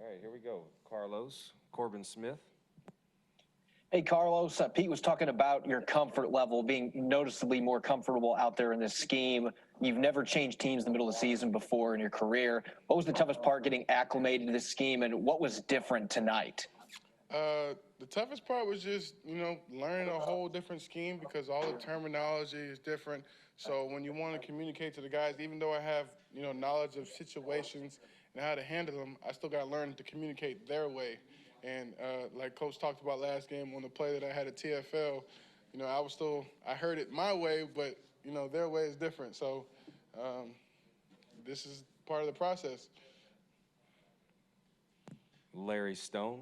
right, here we go. Carlos, Corbin Smith. Hey, Carlos, Pete was talking about your comfort level being noticeably more comfortable out there in this scheme. You've never changed teams in the middle of the season before in your career. What was the toughest part getting acclimated to this scheme, and what was different tonight? The toughest part was just, learning a whole different scheme because all the terminology is different. So when you want to communicate to the guys, even though I have, knowledge of situations and how to handle them, I still got to learn to communicate their way. And like Coach talked about last game on the play that I had at TFL, I heard it my way, but, their way is different. So this is part of the process. Larry Stone.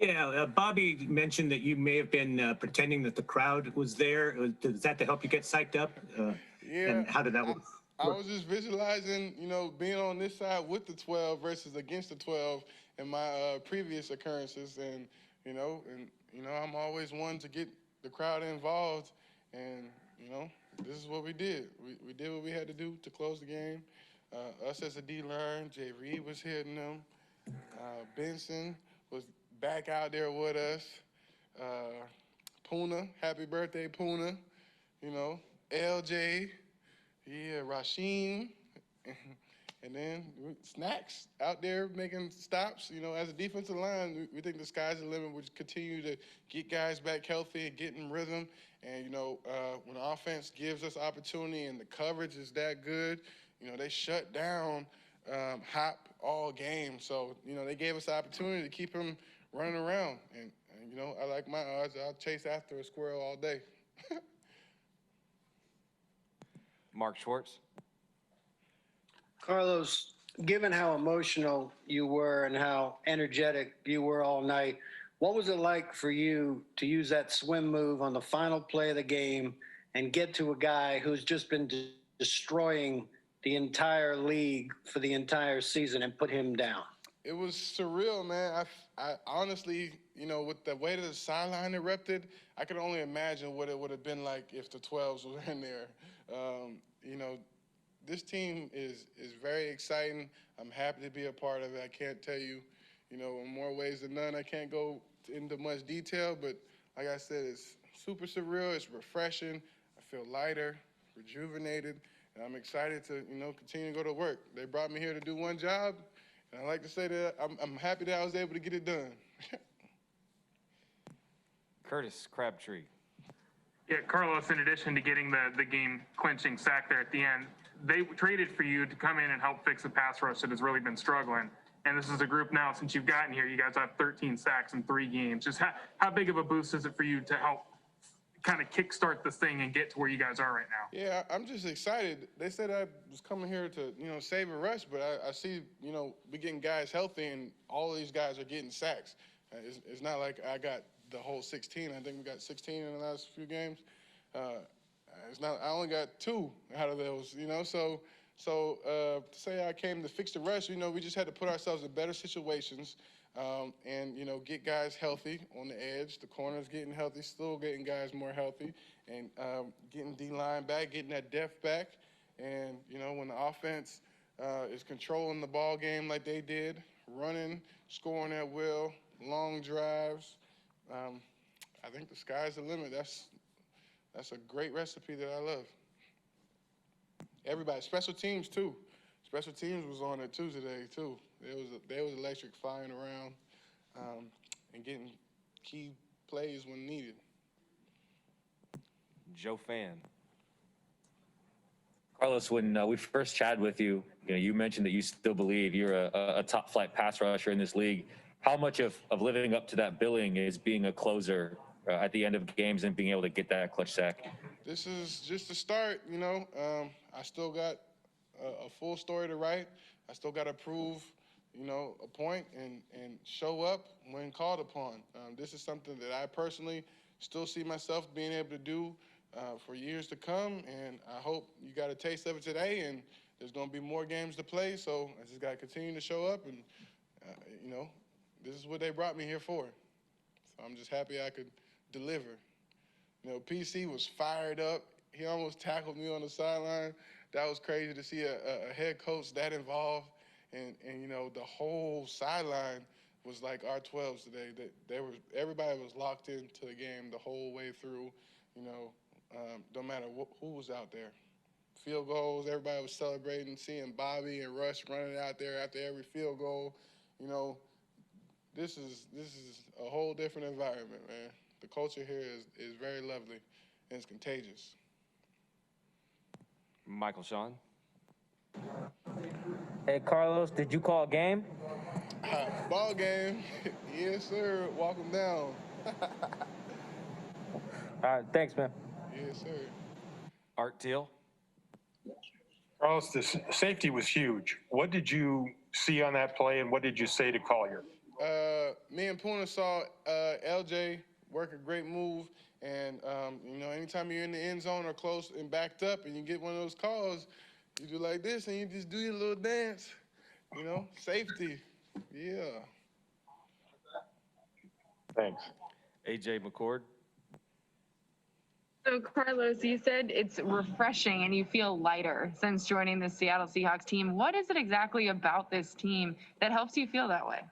Yeah, Bobby mentioned that you may have been pretending that the crowd was there. Was that to help you get psyched up? Yeah. And how did that work? I was just visualizing, being on this side with the 12 versus against the 12 in my previous occurrences, and I'm always one to get the crowd involved, and this is what we did. We did what we had to do to close the game. Us as a D-line, Jay Reed was hitting them. Benson was back out there with us. Puna, happy birthday, Puna. LJ, yeah, Rasheem. And then Snacks out there making stops. As a defensive line, we think the sky's the limit. We continue to get guys back healthy and get in rhythm. And, when offense gives us opportunity and the coverage is that good, they shut down Hop all game. So, they gave us the opportunity to keep him running around. And I like my odds. I'll chase after a squirrel all day. Mark Schwartz. Carlos, given how emotional you were and how energetic you were all night, what was it like for you to use that swim move on the final play of the game and get to a guy who's just been destroying the entire league for the entire season and put him down? It was surreal, man. I honestly, with the way that the sideline erupted, I could only imagine what it would have been like if the 12s were in there. This team is very exciting. I'm happy to be a part of it. I can't tell you, in more ways than none. I can't go into much detail, but like I said, it's super surreal. It's refreshing. I feel lighter, rejuvenated, and I'm excited to, continue to go to work. They brought me here to do one job, and I like to say that I'm happy that I was able to get it done. Curtis Crabtree. Yeah, Carlos, in addition to getting the game-clinching sack there at the end, they traded for you to come in and help fix the pass rush that has really been struggling. And this is a group now, since you've gotten here, you guys have 13 sacks in 3 games. Just how big of a boost is it for you to help kind of kickstart this thing and get to where you guys are right now? Yeah, I'm just excited. They said I was coming here to, save a rush, but I see, we getting guys healthy, and all of these guys are getting sacks. It's not like I got the whole 16. I think we got 16 in the last few games. I only got 2 out of those, So to say I came to fix the rush, we just had to put ourselves in better situations, and get guys healthy on the edge. The corners getting healthy, still getting guys more healthy, and getting D-line back, getting that depth back. And when the offense is controlling the ball game like they did, running, scoring at will, long drives, I think the sky's the limit. That's a great recipe that I love. Everybody, special teams too. Special teams was on it too today too. They was electric, flying around, and getting key plays when needed. Joe Fan. Carlos, when we first chatted with you, you mentioned that you still believe you're a top-flight pass rusher in this league. How much of living up to that billing is being a closer at the end of games and being able to get that clutch sack? This is just the start, I still got a full story to write. I still got to prove, a point and show up when called upon. This is something that I personally still see myself being able to do for years to come, and I hope you got a taste of it today, and there's going to be more games to play, so I just got to continue to show up, and, this is what they brought me here for. So I'm just happy I could deliver. PC was fired up. He almost tackled me on the sideline. That was crazy to see a head coach that involved and you know, the whole sideline was like R12s today. That everybody was locked into the game the whole way through. You know, no matter who was out there. Field goals, everybody was celebrating, seeing Bobby and Russ running out there after every field goal. You know, this is a whole different environment, man. The culture here is very lovely and it's contagious. Michael Sean. Hey, Carlos, did you call a game? Ball game, yes sir. Walk them down. All right, thanks, man. Yes sir. Art Teal. Carlos, the safety was huge. What did you see on that play, and what did you say to Collier? Me and Puna saw LJ work a great move, and you know, anytime you're in the end zone or close and backed up, and you get one of those calls, you do like this, and you just do your little dance. You know, safety. Yeah. Thanks. AJ McCord. So, Carlos, you said it's refreshing and you feel lighter since joining the Seattle Seahawks team. What is it exactly about this team that helps you feel that way?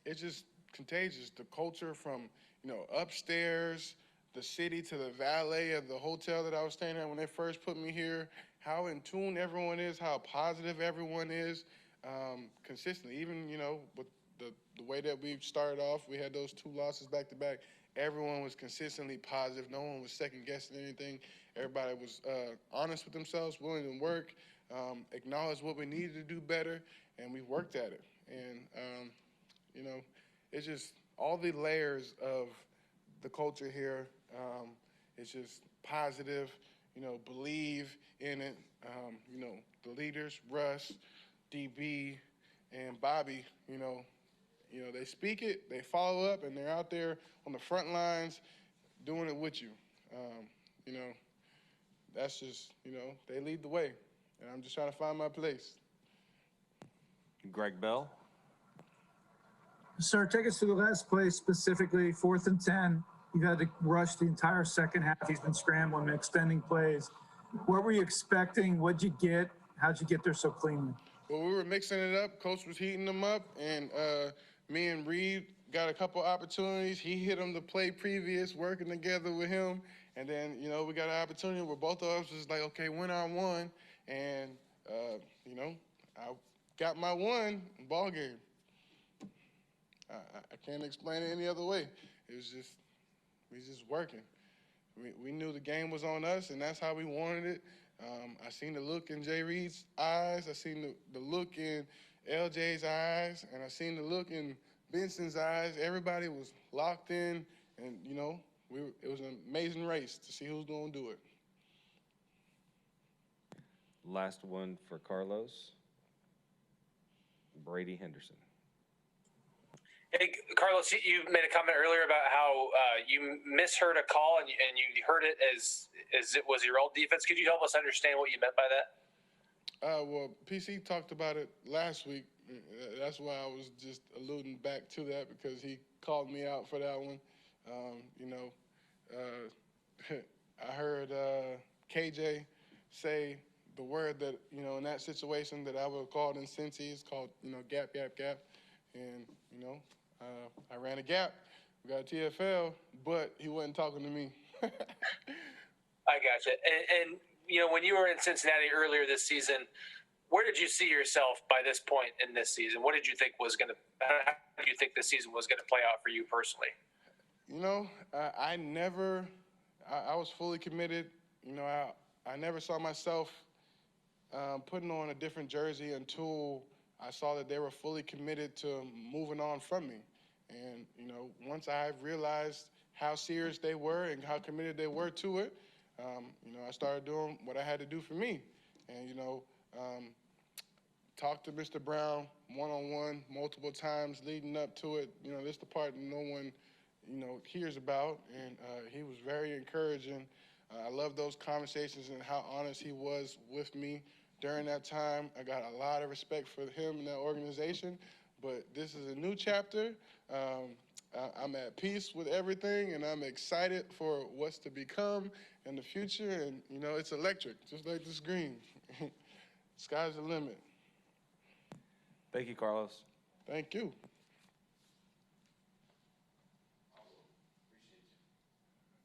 It's just contagious. The culture from, you know, upstairs, the city to the valet of the hotel that I was staying at when they first put me here, how in tune everyone is, how positive everyone is, consistently. Even, you know, with the way that we started off, we had those 2 losses back to back. Everyone was consistently positive. No one was second guessing anything. Everybody was honest with themselves, willing to work, acknowledge what we needed to do better, and we worked at it. And, you know, it's just all the layers of the culture here. It's just positive, you know, believe in it. You know, the leaders, Russ, DB, and Bobby, you know, they speak it, they follow up, and they're out there on the front lines doing it with you. You know, that's just, you know, they lead the way, and I'm just trying to find my place. Greg Bell. Sir, take us to the last play, specifically 4th and 10. You had to rush the entire second half. He's been scrambling and extending plays. What were you expecting? What'd you get? How'd you get there so cleanly? Well, we were mixing it up. Coach was heating them up, and me and Reed got a couple opportunities. He hit them the play previous, working together with him. And then, you know, we got an opportunity where both of us was like, okay, win-on-one. And, you know, I got my one ball game. I can't explain it any other way. It was just, we just working. We knew the game was on us, and that's how we wanted it. I seen the look in Jay Reed's eyes. I seen the look in LJ's eyes, and I seen the look in Benson's eyes. Everybody was locked in, and, you know, it was an amazing race to see who's going to do it. Last one for Carlos. Brady Henderson. Hey, Carlos, you made a comment earlier about how you misheard a call and you heard it as it was your old defense. Could you help us understand what you meant by that? Well, PC talked about it last week. That's why I was just alluding back to that, because he called me out for that one. You know, I heard KJ say the word that, you know, in that situation that I would have called in Cincy is called, you know, gap, gap, gap. And, you know, I ran a gap. We got a TFL, but he wasn't talking to me. I gotcha. And you know, when you were in Cincinnati earlier this season, where did you see yourself by this point in this season? What did you think was going to? How do you think the season was going to play out for you personally? You know, I was fully committed. You know, I never saw myself putting on a different jersey until I saw that they were fully committed to moving on from me. And, you know, once I realized how serious they were and how committed they were to it, you know, I started doing what I had to do for me. And, you know, talked to Mr. Brown one-on-one multiple times leading up to it. You know, this is the part that no one, you know, hears about. And he was very encouraging. I love those conversations and how honest he was with me during that time. I got a lot of respect for him and that organization. But this is a new chapter. I'm at peace with everything, and I'm excited for what's to become in the future. And, you know, it's electric, just like the screen. Sky's the limit. Thank you, Carlos. Thank you.